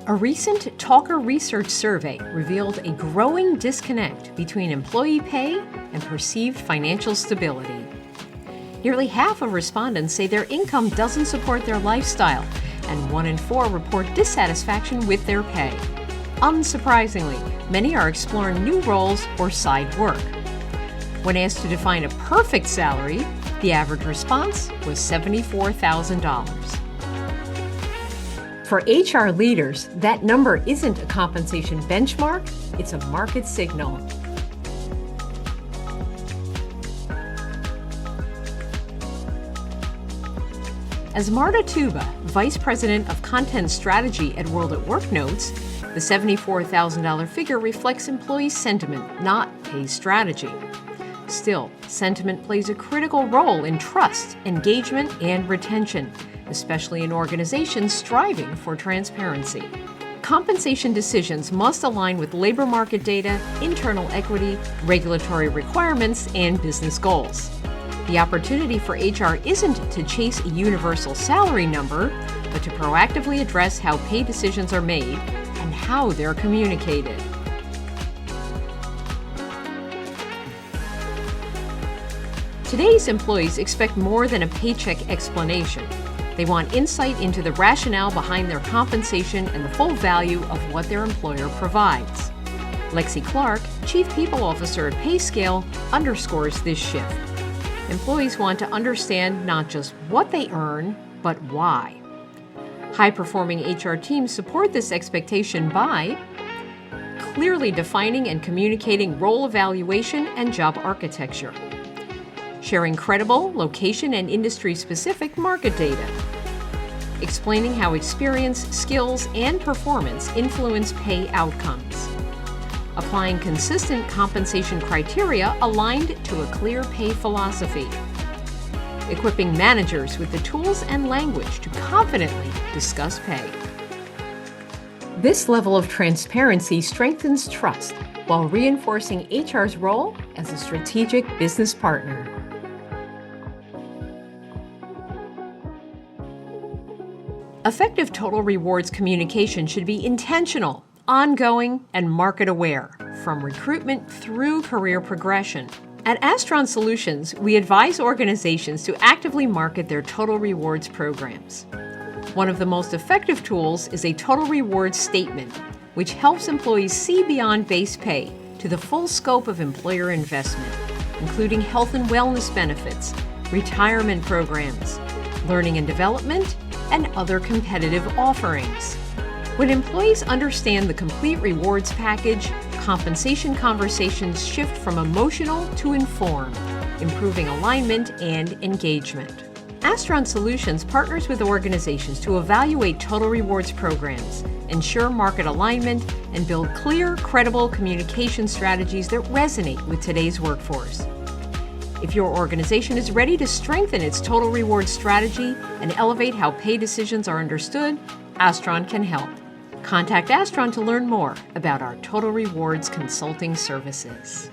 A recent Talker Research survey revealed a growing disconnect between employee pay and perceived financial stability. Nearly half of respondents say their income doesn't support their lifestyle, and 1 in 4 report dissatisfaction with their pay. Unsurprisingly, many are exploring new roles or side work. When asked to define a perfect salary, the average response was $74,000. For HR leaders, that number isn't a compensation benchmark, it's a market signal. As Marta Tuba, Vice President of Content Strategy at World at Work notes, the $74,000 figure reflects employee sentiment, not pay strategy. Still, sentiment plays a critical role in trust, engagement, and retention, especially in organizations striving for transparency. Compensation decisions must align with labor market data, internal equity, regulatory requirements, and business goals. The opportunity for HR isn't to chase a universal salary number, but to proactively address how pay decisions are made and how they're communicated. Today's employees expect more than a paycheck explanation. They want insight into the rationale behind their compensation and the full value of what their employer provides. Lexi Clark, Chief People Officer at PayScale, underscores this shift. Employees want to understand not just what they earn, but why. High-performing HR teams support this expectation by clearly defining and communicating role evaluation and job architecture, sharing credible, location, and industry-specific market data, explaining how experience, skills, and performance influence pay outcomes, applying consistent compensation criteria aligned to a clear pay philosophy, equipping managers with the tools and language to confidently discuss pay. This level of transparency strengthens trust while reinforcing HR's role as a strategic business partner. Effective total rewards communication should be intentional, ongoing, and market-aware, from recruitment through career progression. At Astron Solutions, we advise organizations to actively market their total rewards programs. One of the most effective tools is a total rewards statement, which helps employees see beyond base pay to the full scope of employer investment, including health and wellness benefits, retirement programs, learning and development, and other competitive offerings. When employees understand the complete rewards package, compensation conversations shift from emotional to informed, improving alignment and engagement. Astron Solutions partners with organizations to evaluate total rewards programs, ensure market alignment, and build clear, credible communication strategies that resonate with today's workforce. If your organization is ready to strengthen its total rewards strategy and elevate how pay decisions are understood, Astron can help. Contact Astron to learn more about our total rewards consulting services.